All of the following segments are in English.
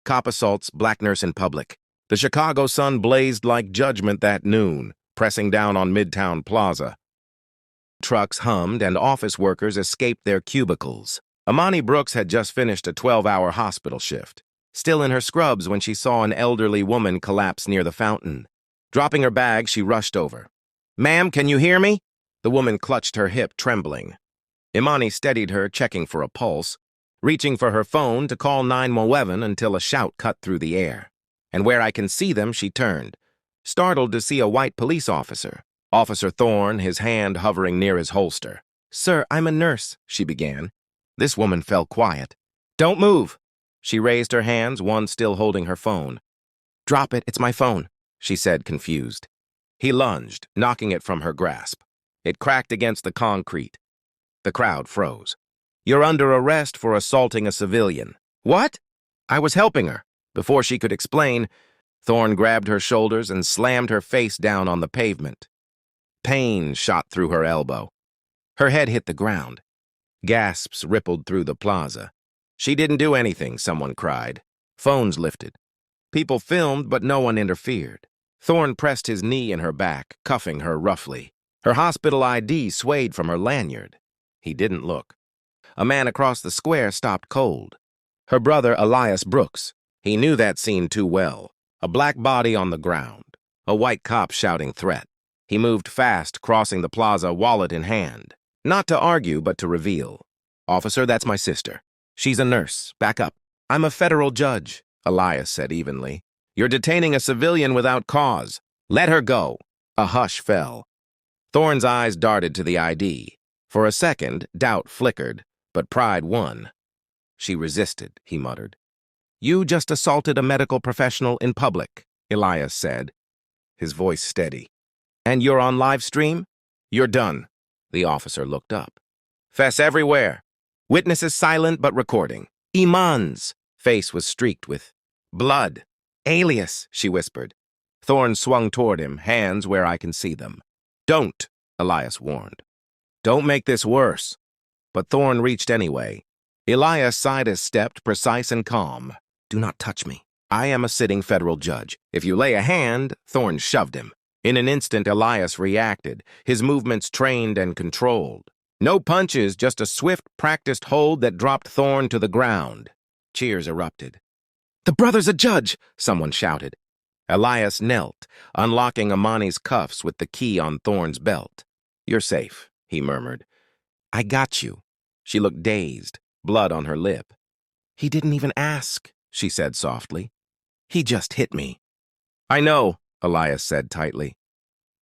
Cop assaults black nurse in public. The Chicago sun blazed like judgment that noon, pressing down on Midtown Plaza. Trucks hummed and office workers escaped their cubicles. Imani Brooks had just finished a 12-hour hospital shift, still in her scrubs when she saw an elderly woman collapse near the fountain. Dropping her bag, she rushed over. "Ma'am, can you hear me?" The woman clutched her hip, trembling. Imani steadied her, checking for a pulse, reaching for her phone to call 911 until a shout cut through the air. And where I can see them, she turned, startled to see a white police officer. Officer Thorne, his hand hovering near his holster. "Sir, I'm a nurse," she began. This woman fell quiet. "Don't move." She raised her hands, one still holding her phone. "Drop it, it's my phone," she said, confused. He lunged, knocking it from her grasp. It cracked against the concrete. The crowd froze. "You're under arrest for assaulting a civilian." "What?" "I was helping her." Before she could explain, Thorne grabbed her shoulders and slammed her face down on the pavement. Pain shot through her elbow. Her head hit the ground. Gasps rippled through the plaza. "She didn't do anything," someone cried. Phones lifted. People filmed, but no one interfered. Thorne pressed his knee in her back, cuffing her roughly. Her hospital ID swayed from her lanyard. He didn't look. A man across the square stopped cold. Her brother, Elias Brooks. He knew that scene too well. A black body on the ground. A white cop shouting threat. He moved fast, crossing the plaza, wallet in hand. Not to argue, but to reveal. "Officer, that's my sister. She's a nurse. Back up." "I'm a federal judge," Elias said evenly. "You're detaining a civilian without cause. Let her go." A hush fell. Thorne's eyes darted to the ID. For a second, doubt flickered, but pride won. "She resisted," he muttered. "You just assaulted a medical professional in public," Elias said, his voice steady. "And you're on live stream?" "You're done." The officer looked up. "Fess everywhere." Witnesses silent but recording. Iman's face was streaked with blood. "Alias," she whispered. Thorne swung toward him, hands where I can see them. "Don't," Elias warned. "Don't make this worse." But Thorne reached anyway. Elias sidestepped, precise and calm. "Do not touch me. I am a sitting federal judge. If you lay a hand," Thorne shoved him. In an instant, Elias reacted, his movements trained and controlled. No punches, just a swift, practiced hold that dropped Thorne to the ground. Cheers erupted. "The brother's a judge!" someone shouted. Elias knelt, unlocking Imani's cuffs with the key on Thorne's belt. "You're safe," he murmured. "I got you." She looked dazed, blood on her lip. "He didn't even ask," she said softly. "He just hit me." "I know," Elias said tightly.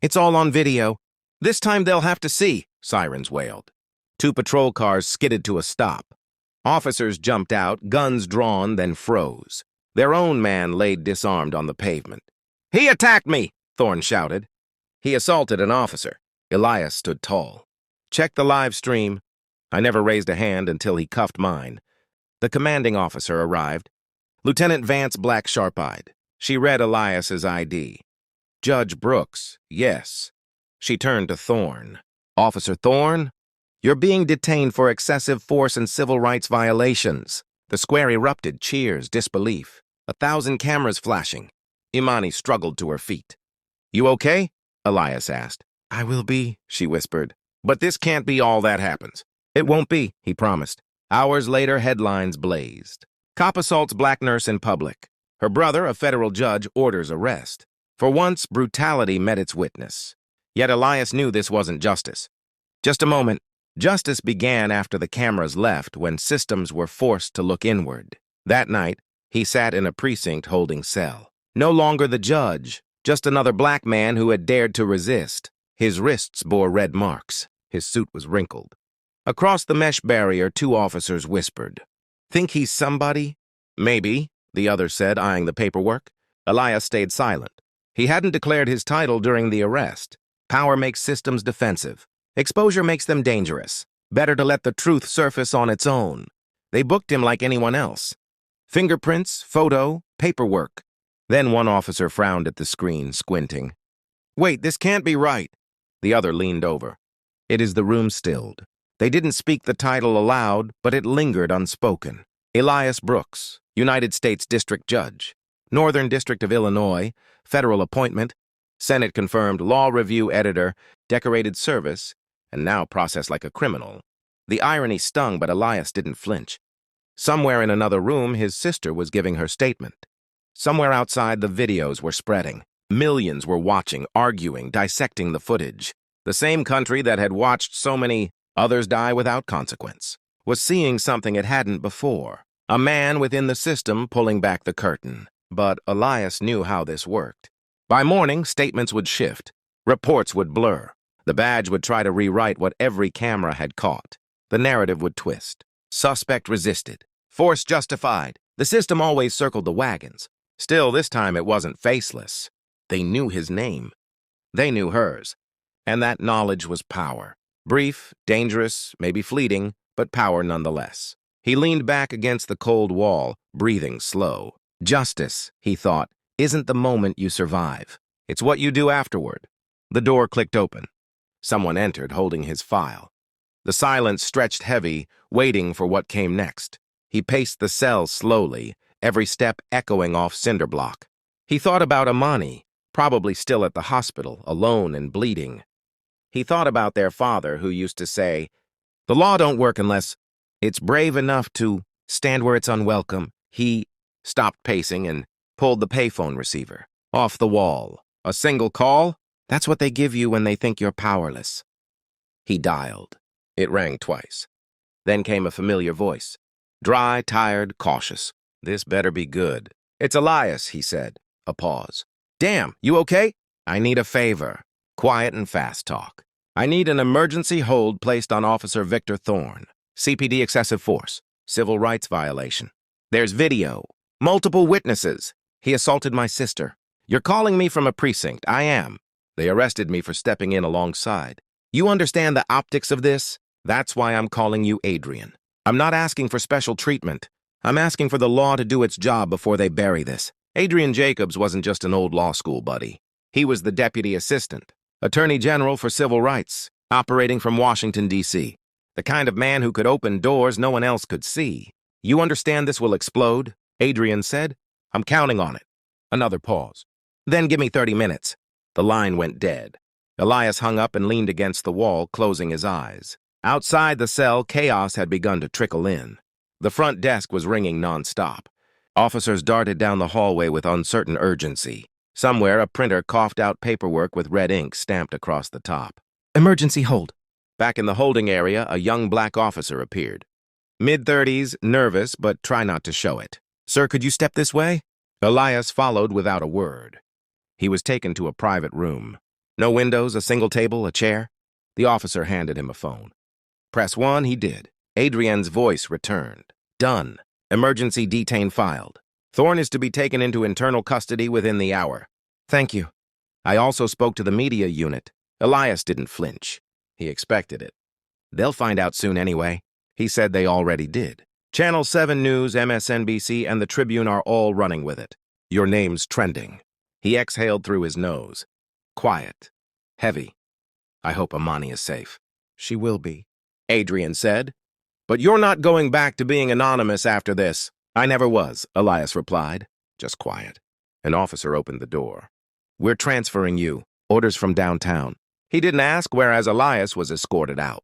"It's all on video. This time they'll have to see," sirens wailed. 2 patrol cars skidded to a stop. Officers jumped out, guns drawn, then froze. Their own man laid disarmed on the pavement. "He attacked me!" Thorne shouted. "He assaulted an officer." Elias stood tall. "Check the live stream." I never raised a hand until he cuffed mine. The commanding officer arrived. Lieutenant Vance Black sharp-eyed. She read Elias's ID. "Judge Brooks, yes." She turned to Thorne. "Officer Thorne, you're being detained for excessive force and civil rights violations." The square erupted, cheers, disbelief. 1,000 cameras flashing. Imani struggled to her feet. "You okay?" Elias asked. "I will be," she whispered. "But this can't be all that happens." "It won't be," he promised. Hours later, headlines blazed. Cop assaults black nurse in public. Her brother, a federal judge, orders arrest. For once, brutality met its witness. Yet Elias knew this wasn't justice. Just a moment. Justice began after the cameras left, when systems were forced to look inward. That night, he sat in a precinct holding cell. No longer the judge, just another black man who had dared to resist. His wrists bore red marks. His suit was wrinkled. Across the mesh barrier, 2 officers whispered. "Think he's somebody?" "Maybe," the other said, eyeing the paperwork. Elias stayed silent. He hadn't declared his title during the arrest. Power makes systems defensive. Exposure makes them dangerous. Better to let the truth surface on its own. They booked him like anyone else. Fingerprints, photo, paperwork. Then one officer frowned at the screen, squinting. "Wait, this can't be right." The other leaned over. It is the room stilled. They didn't speak the title aloud, but it lingered unspoken. Elias Brooks, United States District Judge, Northern District of Illinois, federal appointment, Senate confirmed law review editor, decorated service, and now processed like a criminal. The irony stung, but Elias didn't flinch. Somewhere in another room, his sister was giving her statement. Somewhere outside, the videos were spreading. Millions were watching, arguing, dissecting the footage. The same country that had watched so many others die without consequence was seeing something it hadn't before. A man within the system pulling back the curtain. But Elias knew how this worked. By morning, statements would shift. Reports would blur. The badge would try to rewrite what every camera had caught. The narrative would twist. Suspect resisted. Force justified. The system always circled the wagons. Still, this time it wasn't faceless. They knew his name. They knew hers. And that knowledge was power. Brief, dangerous, maybe fleeting, but power nonetheless. He leaned back against the cold wall, breathing slow. Justice, he thought, isn't the moment you survive. It's what you do afterward. The door clicked open. Someone entered, holding his file. The silence stretched heavy, waiting for what came next. He paced the cell slowly, every step echoing off cinder block. He thought about Amani, probably still at the hospital, alone and bleeding. He thought about their father, who used to say, "The law don't work unless it's brave enough to stand where it's unwelcome." He stopped pacing and pulled the payphone receiver off the wall. A single call? That's what they give you when they think you're powerless. He dialed. It rang twice. Then came a familiar voice. Dry, tired, cautious. This better be good. "It's Elias," he said. A pause. "Damn, you okay?" "I need a favor." Quiet and fast talk. "I need an emergency hold placed on Officer Victor Thorne. CPD excessive force. Civil rights violation. There's video. Multiple witnesses. He assaulted my sister. You're calling me from a precinct. I am. They arrested me for stepping in alongside. You understand the optics of this? That's why I'm calling you Adrian. I'm not asking for special treatment. I'm asking for the law to do its job before they bury this." Adrian Jacobs wasn't just an old law school buddy. He was the deputy assistant, attorney general for civil rights, operating from Washington, D.C. The kind of man who could open doors no one else could see. "You understand this will explode?" Adrian said. "I'm counting on it." Another pause. "Then give me 30 minutes. The line went dead. Elias hung up and leaned against the wall, closing his eyes. Outside the cell, chaos had begun to trickle in. The front desk was ringing nonstop. Officers darted down the hallway with uncertain urgency. Somewhere, a printer coughed out paperwork with red ink stamped across the top. "Emergency hold." Back in the holding area, a young black officer appeared. Mid-30s, nervous, but try not to show it. "Sir, could you step this way?" Elias followed without a word. He was taken to a private room. No windows, a single table, a chair. The officer handed him a phone. Press 1, he did. Adrian's voice returned. "Done. Emergency detain filed. Thorne is to be taken into internal custody within the hour." "Thank you." I also spoke to the media unit. Elias didn't flinch. He expected it. "They'll find out soon anyway." He said they already did. Channel 7 News, MSNBC, and the Tribune are all running with it. "Your name's trending." He exhaled through his nose. Quiet. Heavy. "I hope Amani is safe." "She will be," Adrian said. "But you're not going back to being anonymous after this." "I never was," Elias replied. Just quiet. An officer opened the door. "We're transferring you. Orders from downtown." He didn't ask, whereas Elias was escorted out.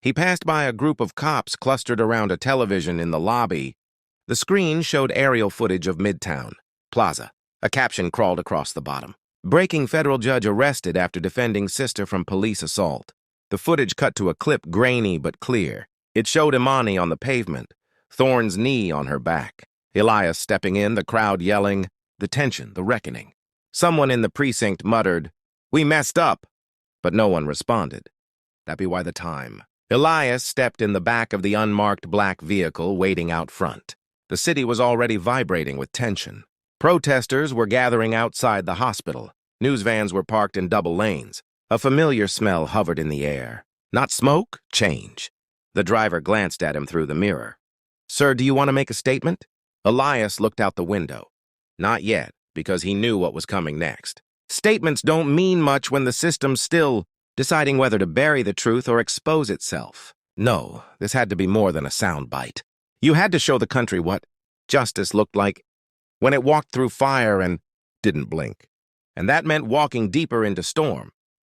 He passed by a group of cops clustered around a television in the lobby. The screen showed aerial footage of Midtown Plaza. A caption crawled across the bottom. "Breaking federal judge arrested after defending sister from police assault." The footage cut to a clip grainy but clear. It showed Imani on the pavement, Thorne's knee on her back. Elias stepping in, the crowd yelling, the tension, the reckoning. Someone in the precinct muttered, "We messed up," but no one responded. That'd be why the time. Elias stepped in the back of the unmarked black vehicle waiting out front. The city was already vibrating with tension. Protesters were gathering outside the hospital. News vans were parked in double lanes. A familiar smell hovered in the air. Not smoke, change. The driver glanced at him through the mirror. "Sir, do you want to make a statement?" Elias looked out the window. Not yet, because he knew what was coming next. Statements don't mean much when the system's still deciding whether to bury the truth or expose itself. No, this had to be more than a soundbite. You had to show the country what Justice looked like when it walked through fire and didn't blink. And that meant walking deeper into storm.